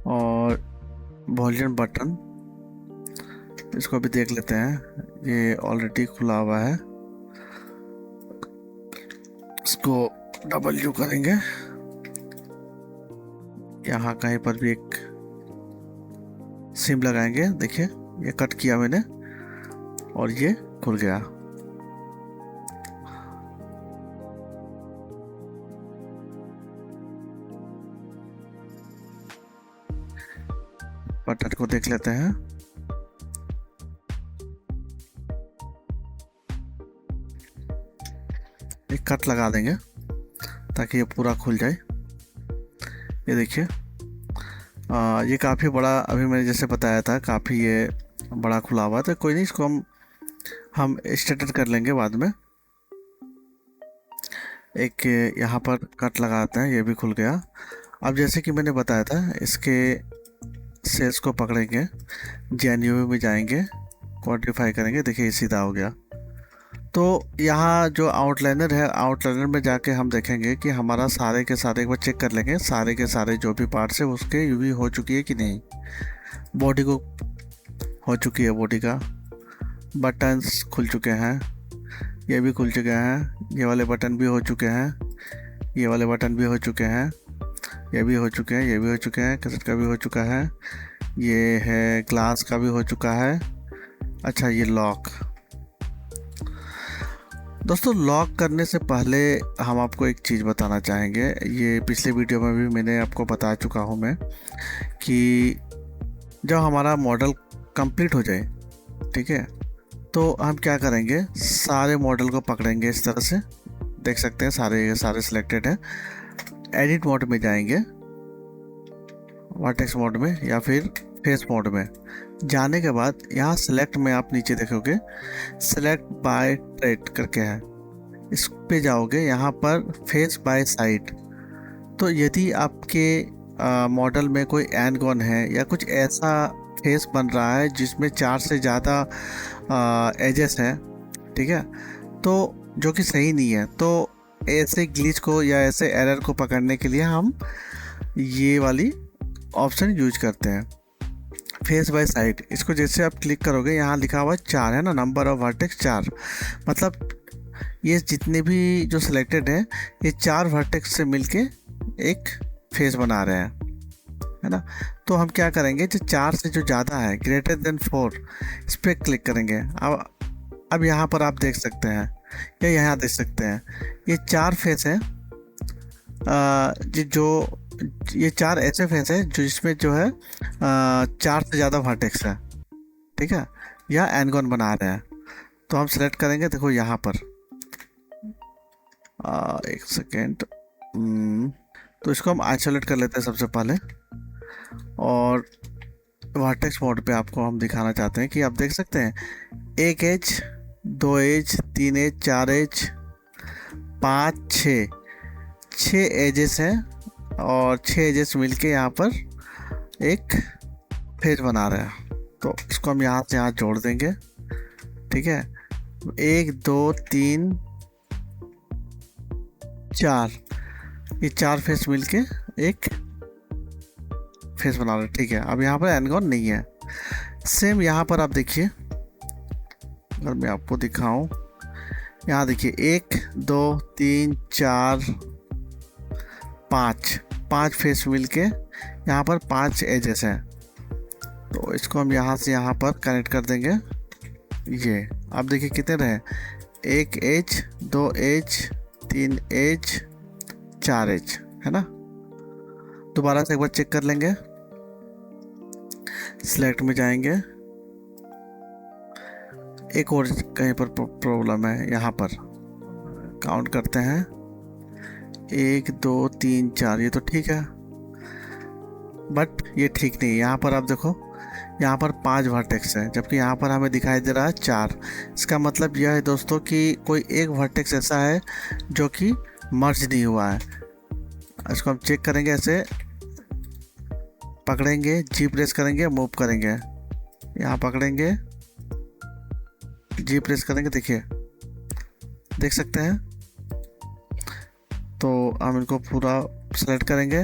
और वॉल्यूम बटन, इसको भी देख लेते हैं, ये ऑलरेडी खुला हुआ है। इसको डबल यू करेंगे, यहाँ कहीं पर भी एक सिम लगाएंगे। देखिए ये कट किया मैंने और ये खुल गया। बटन को देख लेते हैं। एक कट लगा देंगे ताकि ये पूरा खुल जाए। ये देखिए ये काफ़ी बड़ा, अभी मैंने जैसे बताया था काफ़ी ये बड़ा खुला हुआ, तो कोई नहीं, इसको हम स्ट्रेटन कर लेंगे बाद में। एक यहाँ पर कट लगाते हैं, ये भी खुल गया। अब जैसे कि मैंने बताया था, इसके सेल्स को पकड़ेंगे, जेन्यू में जाएंगे, क्वाड्रीफाई करेंगे। देखिए ये सीधा हो गया। तो यहाँ जो आउटलाइनर है, आउटलाइनर में जाके हम देखेंगे कि हमारा सारे के सारे, एक बार चेक कर लेंगे सारे के सारे जो भी पार्ट्स है उसके यूवी हो चुकी है कि नहीं। बॉडी को हो चुकी है, बॉडी का बटन्स खुल चुके हैं, ये भी खुल चुके हैं, ये वाले बटन भी हो चुके हैं, ये वाले बटन भी हो चुके हैं, ये भी हो चुके हैं, ये भी हो चुके हैं, कैसेट का भी हो चुका है, ये है ग्लास का भी हो चुका है। अच्छा ये लॉक। दोस्तों लॉक करने से पहले हम आपको एक चीज़ बताना चाहेंगे। ये पिछले वीडियो में भी मैंने आपको बता चुका हूँ मैं कि जब हमारा मॉडल कंप्लीट हो जाए, ठीक है, तो हम क्या करेंगे, सारे मॉडल को पकड़ेंगे इस तरह से। देख सकते हैं सारे सिलेक्टेड हैं। एडिट मोड में जाएंगे, वर्टेक्स मोड में या फिर फेस मोड में। जाने के बाद यहाँ सेलेक्ट में आप नीचे देखोगे सेलेक्ट बाय ट्रेट करके है, इस पे जाओगे, यहाँ पर फेस बाय साइड। तो यदि आपके मॉडल में कोई एनगॉन है या कुछ ऐसा फेस बन रहा है जिसमें 4 से ज़्यादा एजेस हैं, ठीक है, तो जो कि सही नहीं है, तो ऐसे ग्लिच को या ऐसे एरर को पकड़ने के लिए हम ये वाली ऑप्शन यूज करते हैं, फेस बाय साइड। इसको जैसे आप क्लिक करोगे, यहाँ लिखा हुआ 4 है ना, नंबर ऑफ वर्टेक्स 4, मतलब ये जितने भी जो सिलेक्टेड है ये 4 वर्टेक्स से मिलके एक फेस बना रहे हैं, है ना। तो हम क्या करेंगे, जो 4 से जो ज़्यादा है, ग्रेटर देन 4, इस पर क्लिक करेंगे। अब यहाँ पर आप देख सकते हैं, या यहाँ देख सकते हैं, ये 4 फेस है। जो ये 4 ऐसे फेस है जो जिसमें जो है 4 से ज़्यादा वर्टेक्स है, ठीक है, या एनगॉन बना रहे हैं। तो हम सेलेक्ट करेंगे, देखो यहाँ पर एक सेकेंड, तो इसको हम आइसोलेट कर लेते हैं सबसे पहले। और वर्टेक्स मोड पे आपको हम दिखाना चाहते हैं कि आप देख सकते हैं 1 edge, 2 edge, 3 edge, 4 edge, 5, 6 edges हैं, और 6 एजेस मिलके यहाँ पर एक फेस बना रहे हैं। तो इसको हम यहाँ से यहाँ जोड़ देंगे, ठीक है। 1 2 3 4, ये 4 फेस मिलके एक फेस बना रहे हैं, ठीक है। अब यहाँ पर एनगॉन नहीं है। सेम यहाँ पर आप देखिए, अगर मैं आपको दिखाऊं, यहाँ देखिए 1 2 3 4 5 फेस मिलके यहाँ पर 5 एजेस हैं। तो इसको हम यहाँ से यहाँ पर कनेक्ट कर देंगे। ये आप देखिए कितने रहे, 1 एज, 2 एज, 3 एज, 4 एज, है ना। दोबारा से एक बार चेक कर लेंगे, सिलेक्ट में जाएंगे। एक और कहीं पर प्रॉब्लम है, यहाँ पर काउंट करते हैं, 1 2 3 4, ये तो ठीक है, बट ये ठीक नहीं है। यहाँ पर आप देखो, यहाँ पर 5 वर्टेक्स है, जबकि यहाँ पर हमें दिखाई दे रहा है 4। इसका मतलब यह है दोस्तों कि कोई एक वर्टेक्स ऐसा है जो कि मर्ज नहीं हुआ है। इसको हम चेक करेंगे, ऐसे पकड़ेंगे, जी प्रेस करेंगे, मूव करेंगे, यहाँ पकड़ेंगे, जी प्रेस करेंगे, देखिए देख सकते हैं। तो हम इनको पूरा सेलेक्ट करेंगे,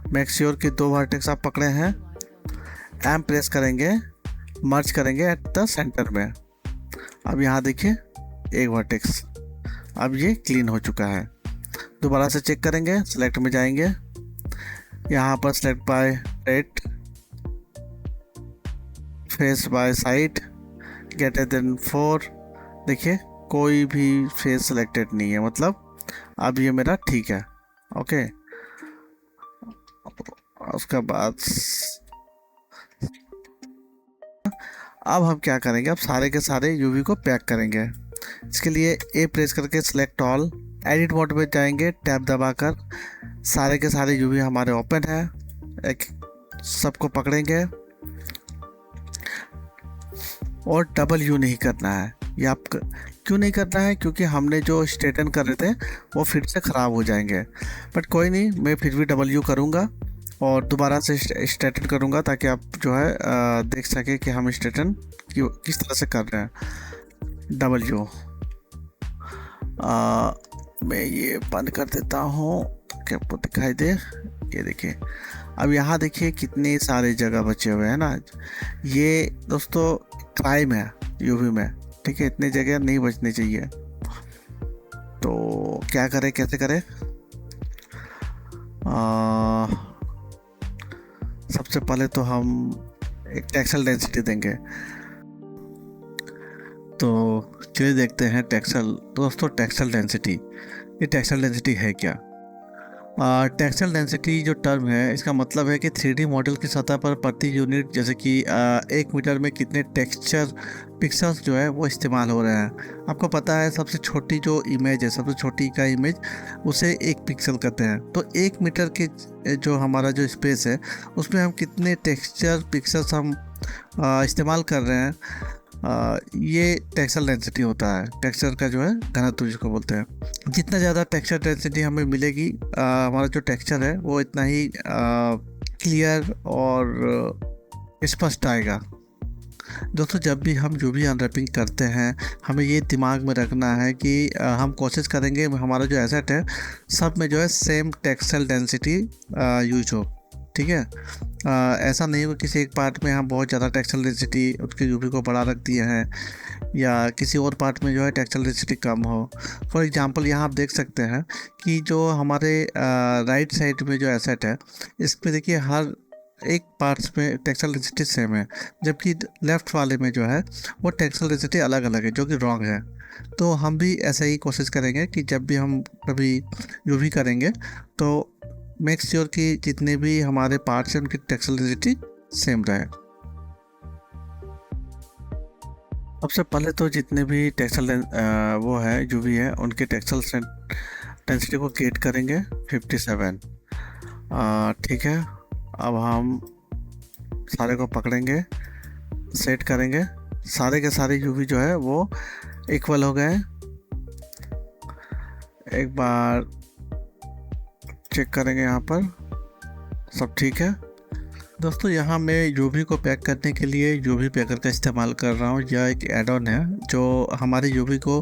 मेक श्योर कि 2 वर्टेक्स आप पकड़े हैं, एम प्रेस करेंगे, मर्ज करेंगे एट द सेंटर में। अब यहाँ देखिए 1 वर्टेक्स, अब ये क्लीन हो चुका है। दोबारा से चेक करेंगे, सेलेक्ट में जाएंगे, यहाँ पर select by rate, face by side, greater than 4। देखिए कोई भी फेस सिलेक्टेड नहीं है, मतलब अब ये मेरा ठीक है। ओके, उसके बाद अब हम क्या करेंगे, अब सारे के सारे यूवी को पैक करेंगे। इसके लिए ए प्रेस करके सिलेक्ट ऑल, एडिट मोड में जाएंगे, टैब दबाकर सारे के सारे यूवी हमारे ओपन है, एक सबको पकड़ेंगे और डबल यू नहीं करना है। ये आप क्यों नहीं करना है, क्योंकि हमने जो स्ट्रेटन कर रहे थे वो फिर से ख़राब हो जाएंगे। बट कोई नहीं, मैं फिर भी डबल यू करूँगा और दोबारा से स्ट्रेटन करूँगा ताकि आप जो है देख सके कि हम स्ट्रेटन किस तरह से कर रहे हैं। डबल यू मैं ये बंद कर देता हूँ ताकि आपको दिखाई दे। ये देखिए, अब यहाँ देखिए कितने सारे जगह बचे हुए हैं ना। ये दोस्तों क्राइम है यूवी में, ठीक है, इतनी जगह नहीं बचनी चाहिए। तो क्या करें, कैसे करें? सबसे पहले तो हम एक टेक्सचर डेंसिटी देंगे। तो चलिए देखते हैं टेक्सचर। दोस्तों टेक्सचर डेंसिटी, ये टेक्सचर डेंसिटी है क्या? टेक्सचर डेंसिटी जो टर्म है, इसका मतलब है कि 3D मॉडल की सतह पर प्रति यूनिट, जैसे कि 1 मीटर में कितने टेक्सचर पिक्सल्स जो है वो इस्तेमाल हो रहे हैं। आपको पता है सबसे छोटी जो इमेज है, सबसे छोटी का इमेज, उसे 1 पिक्सल कहते हैं। तो 1 मीटर के जो हमारा जो स्पेस है उसमें हम कितने टेक्सचर पिक्सल्स हम इस्तेमाल कर रहे हैं, ये टेक्सचर डेंसिटी होता है। टेक्सचर का जो है घनत्व जिसको बोलते हैं। जितना ज़्यादा टेक्सचर डेंसिटी हमें मिलेगी, हमारा जो टेक्सचर है वो इतना ही क्लियर और स्पष्ट आएगा। दोस्तों जब भी हम जो भी अनरैपिंग करते हैं, हमें ये दिमाग में रखना है कि हम कोशिश करेंगे हमारा जो एसेट है सब में जो है सेम टेक्सचर डेंसिटी यूज हो, ठीक है। ऐसा नहीं हो किसी एक पार्ट में हम बहुत ज़्यादा टेक्सचर डेंसिटी उसके यूवी को बढ़ा रख दिए हैं, या किसी और पार्ट में जो है टेक्सचर डेंसिटी कम हो। फॉर एग्जांपल यहाँ आप देख सकते हैं कि जो हमारे राइट साइड में जो एसेट है, इस पे देखिए हर एक पार्ट्स में टेक्सचर डेंसिटी सेम है, जबकि लेफ़्ट वाले में जो है वो टेक्सचर डेंसिटी अलग अलग है, जो कि रॉन्ग है। तो हम भी ऐसा ही कोशिश करेंगे कि जब भी हम कभी यूवी करेंगे तो मेक श्योर कि जितने भी हमारे पार्ट्स हैं उनकी टेक्सचर डेंसिटी सेम रहे। सबसे पहले तो जितने भी टेक्सचर वो है यूवी है उनके टेक्सचर डेंसिटी को गेट करेंगे 57। ठीक है, अब हम सारे को पकड़ेंगे, सेट करेंगे, सारे के सारे यूवी जो है वो इक्वल हो गए। एक बार चेक करेंगे, यहाँ पर सब ठीक है। दोस्तों यहाँ मैं यूवी को पैक करने के लिए यूवी पैकर का इस्तेमाल कर रहा हूँ। यह एक एड ऑन है जो हमारे यूवी को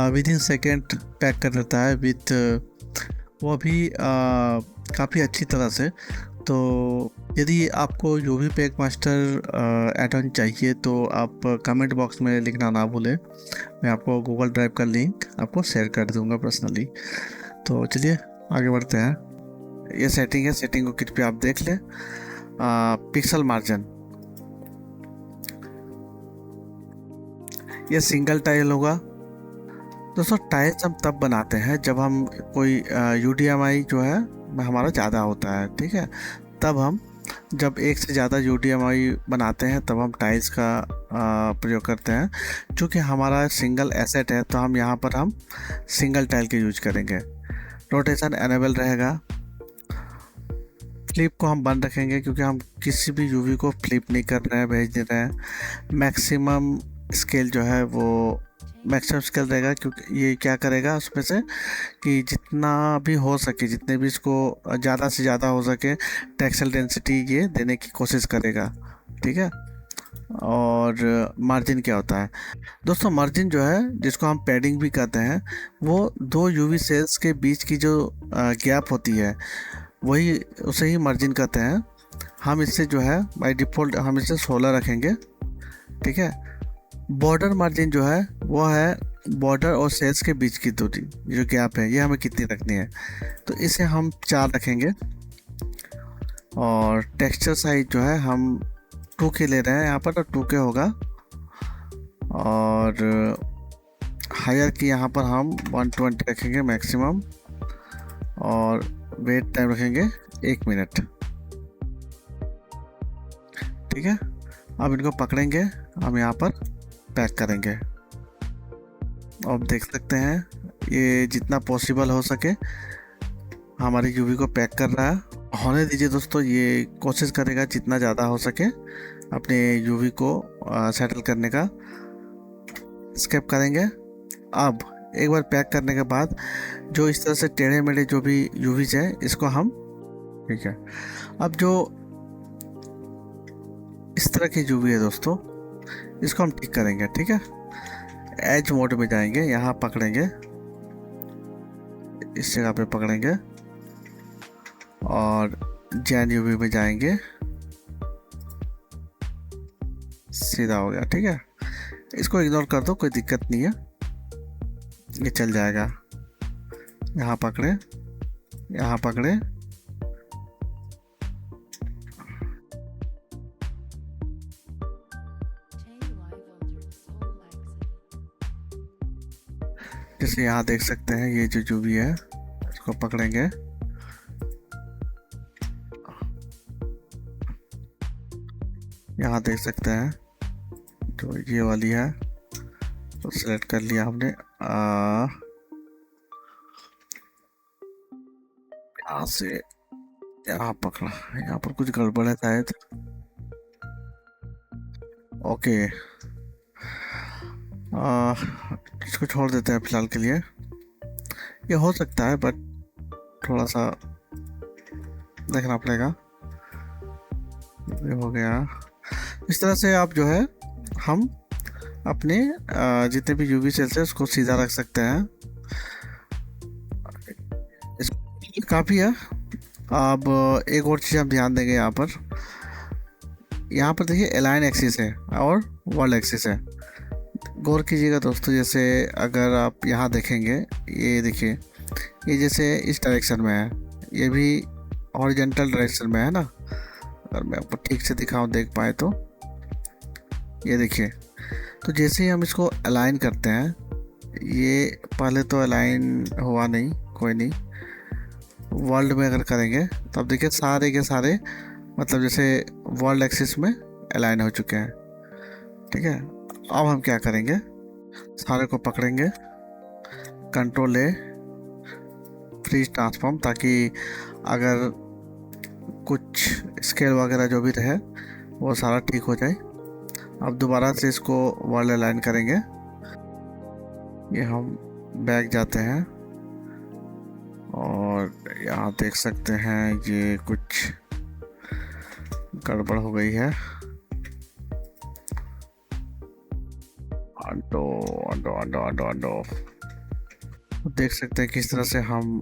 विद इन सेकेंड पैक कर देता है, विथ वो भी काफ़ी अच्छी तरह से। तो यदि आपको UV pack master add on चाहिए तो आप कमेंट बॉक्स में लिखना ना भूलें, मैं आपको गूगल ड्राइव का लिंक आपको शेयर कर दूंगा पर्सनली। तो चलिए आगे बढ़ते हैं। ये सेटिंग है, सेटिंग को किट पे आप देख लें। पिक्सल मार्जिन, ये सिंगल टाइल होगा। दोस्तों टाइल्स हम तब बनाते हैं जब हम कोई UDMI जो है हमारा ज़्यादा होता है, ठीक है। तब हम जब एक से ज़्यादा UDMI बनाते हैं तब हम टाइल्स का प्रयोग करते हैं। चूँकि हमारा सिंगल एसेट है तो हम यहाँ पर हम सिंगल टाइल के यूज करेंगे। रोटेशन एनेबल रहेगा। फ्लिप को हम बंद रखेंगे क्योंकि हम किसी भी यूवी को फ्लिप नहीं कर रहे हैं, भेज दे रहे हैं। मैक्सिमम स्केल जो है वो मैक्सिमम स्केल रहेगा, क्योंकि ये क्या करेगा उसमें से कि जितना भी हो सके, जितने भी इसको ज़्यादा से ज़्यादा हो सके टेक्सचर डेंसिटी ये देने की कोशिश करेगा, ठीक है। और मार्जिन क्या होता है दोस्तों? मार्जिन जो है जिसको हम पैडिंग भी कहते हैं, वो दो यूवी सेल्स के बीच की जो गैप होती है वही उसे ही मार्जिन कहते हैं। हम इससे जो है बाय डिफ़ॉल्ट हम इसे 16 रखेंगे, ठीक है। बॉर्डर मार्जिन जो है वो है बॉर्डर और सेल्स के बीच की दूरी, जो गैप है, ये हमें कितनी रखनी है। तो इसे हम 4 रखेंगे। और टेक्सचर साइज जो है हम 2K ले रहे हैं यहाँ पर, तो 2K होगा। और हायर की यहाँ पर हम 120 रखेंगे मैक्सिमम। और वेट टाइम रखेंगे 1 मिनट। ठीक है, अब इनको पकड़ेंगे, हम यहाँ पर पैक करेंगे। अब देख सकते हैं ये जितना पॉसिबल हो सके हमारी यूवी को पैक कर रहा है। होने दीजिए दोस्तों, ये कोशिश करेगा जितना ज़्यादा हो सके अपने यूवी को सेटल करने का। स्केप करेंगे। अब एक बार पैक करने के बाद जो इस तरह से टेढ़े मेढ़े जो भी यूवीज हैं इसको हम, ठीक है, अब जो इस तरह की यूवी है दोस्तों, इसको हम ठीक करेंगे। ठीक है, एज मोड में जाएंगे, यहाँ पकड़ेंगे, इस जगह पे पकड़ेंगे और जैन यूवी में जाएंगे, सीधा हो गया। ठीक है, इसको इग्नोर कर दो, कोई दिक्कत नहीं है, ये चल जाएगा। यहाँ पकड़े, यहाँ पकड़े, जैसे यहाँ देख सकते हैं ये जो यूवी है इसको पकड़ेंगे, यहाँ देख सकते हैं जो ये वाली है, तो सिलेक्ट कर लिया हमने। यहाँ से यहाँ पकड़ा, यहाँ पर कुछ गड़बड़ है शायद। ओके, इसको छोड़ देते हैं फिलहाल के लिए। ये हो सकता है बट थोड़ा सा देखना पड़ेगा। ये हो गया। इस तरह से आप जो है हम अपने जितने भी यूवी सेल्स है उसको सीधा रख सकते हैं। काफ़ी है। अब एक और चीज़ हम ध्यान देंगे, यहाँ पर देखिए अलाइन एक्सिस है और वर्ल्ड एक्सिस है। गौर कीजिएगा दोस्तों, जैसे अगर आप यहाँ देखेंगे, ये देखिए, ये जैसे इस डायरेक्शन में है, ये भी हॉरिजॉन्टल डायरेक्शन में है ना। अगर मैं आपको ठीक से दिखाऊं, देख पाए तो ये देखिए। तो जैसे ही हम इसको अलाइन करते हैं, ये पहले तो अलाइन हुआ नहीं, कोई नहीं, वर्ल्ड में अगर करेंगे तो अब देखिए सारे के सारे मतलब जैसे वर्ल्ड एक्सिस में अलाइन हो चुके हैं। ठीक है, अब हम क्या करेंगे, सारे को पकड़ेंगे, कंट्रोल ए, फ्रीज ट्रांसफॉर्म, ताकि अगर कुछ स्केल वगैरह जो भी रहे वो सारा ठीक हो जाए। अब दोबारा से इसको वर्ल्ड अलाइन करेंगे। ये हम बैक जाते हैं और यहाँ देख सकते हैं ये कुछ गड़बड़ हो गई है। अंडो अंडो अंडो अंडो अंडो, देख सकते हैं किस तरह से हम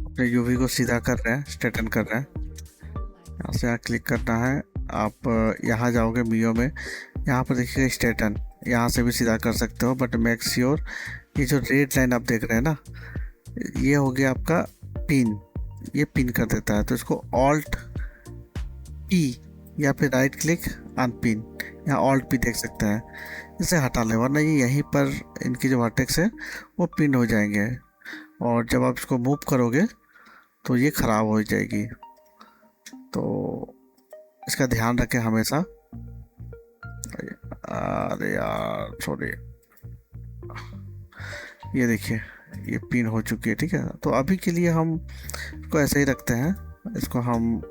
अपने यूवी को सीधा कर रहे हैं, स्ट्रेटन कर रहे हैं। यहाँ से यहाँ क्लिक करना है, आप यहाँ जाओगे मियो में, यहाँ पर देखिएगा स्ट्रेटन, यहाँ से भी सीधा कर सकते हो, बट मेक श्योर ये जो रेड लाइन आप देख रहे हैं ना, ये हो गया आपका पिन, ये पिन कर देता है। तो इसको ऑल्ट पी या फिर राइट क्लिक अनपिन, यहाँ ऑल्ट पी देख सकते हैं, इसे हटा लें, वरना ये यहीं पर इनकी जो वर्टेक्स है वो पिन हो जाएंगे और जब आप इसको मूव करोगे तो ये ख़राब हो जाएगी। तो इसका ध्यान रखें हमेशा। अरे यार सॉरी, ये देखिए ये पिन हो चुकी है। ठीक है, तो अभी के लिए हम इसको ऐसे ही रखते हैं। इसको हम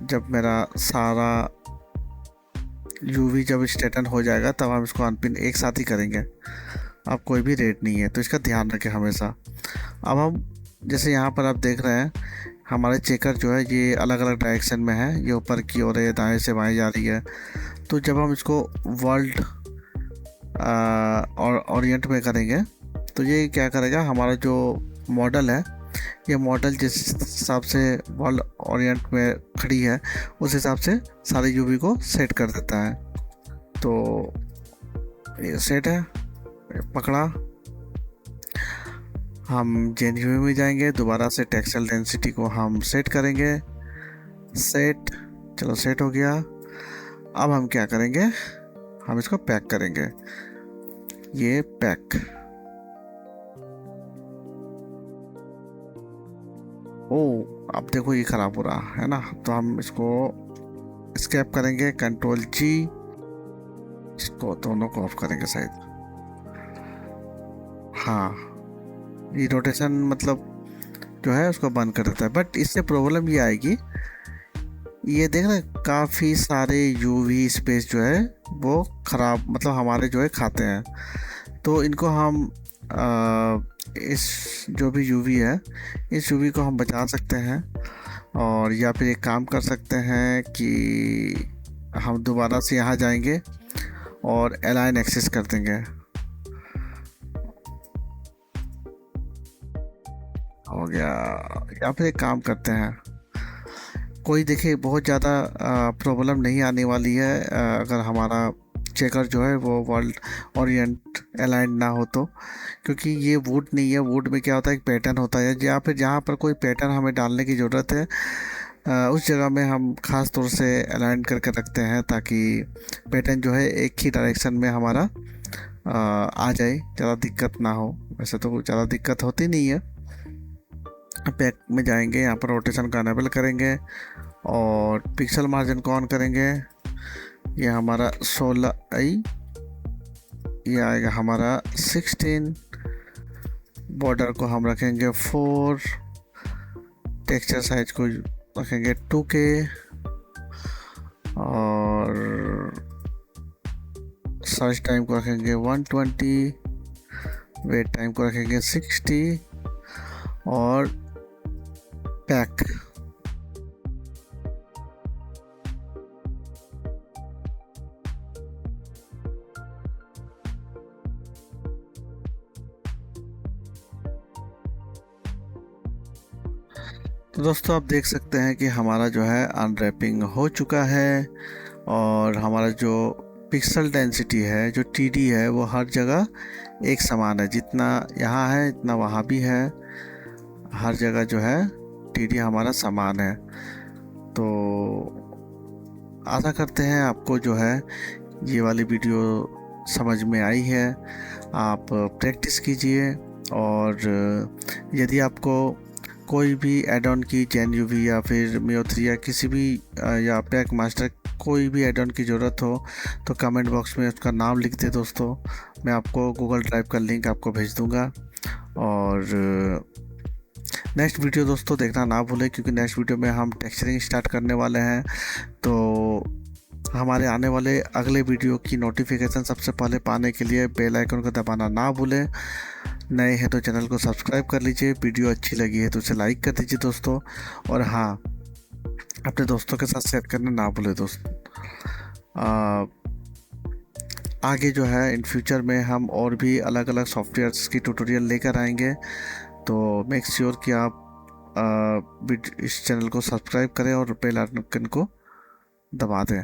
जब मेरा सारा यूवी जब स्ट्रेटन हो जाएगा तब हम इसको अनपिन एक साथ ही करेंगे। अब कोई भी रेट नहीं है, तो इसका ध्यान रखें हमेशा। अब हम जैसे यहाँ पर आप देख रहे हैं हमारे चेकर जो है ये अलग अलग डायरेक्शन में है, ये ऊपर की ओर है, दाएं से बाएं जा रही है। तो जब हम इसको वर्ल्ड और ओरिएंट में करेंगे तो ये क्या करेगा, हमारा जो मॉडल है ये मॉडल जिस हिसाब से वॉल ओरिएंट में खड़ी है उस हिसाब से सारे यूवी को सेट कर देता है। तो ये सेट है, पकड़ा। हम जेन यूवी में जाएंगे, दोबारा से टेक्सटाइल डेंसिटी को हम सेट करेंगे। सेट, चलो सेट हो गया। अब हम क्या करेंगे, हम इसको पैक करेंगे। ये पैक, ओ अब देखो ये खराब हो रहा है ना, तो हम इसको स्केप करेंगे, कंट्रोल जी, इसको दोनों को ऑफ करेंगे शायद। हाँ, ये रोटेशन मतलब जो है उसको बंद कर देता है। बट इससे प्रॉब्लम ये आएगी, ये देख रहे काफ़ी सारे यूवी स्पेस जो है वो ख़राब मतलब हमारे जो है खाते हैं। तो इनको हम इस जो भी यूवी है इस यूवी को हम बचा सकते हैं, और या फिर एक काम कर सकते हैं कि हम दोबारा से यहाँ जाएंगे और अलाइन एक्सेस कर देंगे। हो गया। या फिर एक काम करते हैं, कोई देखिए बहुत ज़्यादा प्रॉब्लम नहीं आने वाली है अगर हमारा चेकर जो है वो वर्ल्ड ओरिएंट अलाइंड ना हो तो, क्योंकि ये वुड नहीं है। वुड में क्या होता है, एक पैटर्न होता है, या फिर जहाँ पर कोई पैटर्न हमें डालने की ज़रूरत है उस जगह में हम ख़ास तौर से अलाइन करके रखते हैं, ताकि पैटर्न जो है एक ही डायरेक्शन में हमारा आ जाए, ज़्यादा दिक्कत ना हो। वैसे तो ज़्यादा दिक्कत होती नहीं है। पैक में जाएंगे, यहाँ पर रोटेशन का अनेबल करेंगे और पिक्सल मार्जिन को ऑन करेंगे। ये हमारा 16i, ये आएगा हमारा 16। बॉर्डर को हम रखेंगे 4, टेक्सचर साइज को रखेंगे 2K, और सर्च टाइम को रखेंगे 120, वेट टाइम को रखेंगे 60, और पैक। तो दोस्तों आप देख सकते हैं कि हमारा जो है अनरैपिंग हो चुका है, और हमारा जो पिक्सल डेंसिटी है, जो टीडी है, वो हर जगह एक समान है। जितना यहाँ है इतना वहाँ भी है, हर जगह जो है टीडी हमारा समान है। तो आशा करते हैं आपको जो है ये वाली वीडियो समझ में आई है। आप प्रैक्टिस कीजिए, और यदि आपको कोई भी एड ऑन की जेन यूवी या फिर मियो 3 या किसी भी या पैक मास्टर कोई भी एड ऑन की ज़रूरत हो तो कमेंट बॉक्स में उसका नाम लिख दे दोस्तों, मैं आपको गूगल ड्राइव का लिंक आपको भेज दूंगा। और नेक्स्ट वीडियो दोस्तों देखना ना भूलें, क्योंकि नेक्स्ट वीडियो में हम टेक्सचरिंग स्टार्ट करने वाले हैं। तो हमारे आने वाले अगले वीडियो की नोटिफिकेशन सबसे पहले पाने के लिए बेल आइकन को दबाना ना भूलें। नए हैं तो चैनल को सब्सक्राइब कर लीजिए, वीडियो अच्छी लगी है तो उसे लाइक कर दीजिए दोस्तों, और हाँ अपने दोस्तों के साथ शेयर करना ना भूलें दोस्त। आगे जो है इन फ्यूचर में हम और भी अलग अलग सॉफ्टवेयर्स की ट्यूटोरियल लेकर आएंगे, तो मेक श्योर कि आप इस चैनल को सब्सक्राइब करें और बेल आइकन को दबा दें।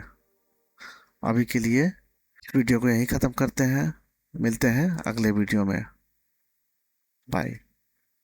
अभी के लिए वीडियो को यहीं ख़त्म करते हैं, मिलते हैं अगले वीडियो में, बाय।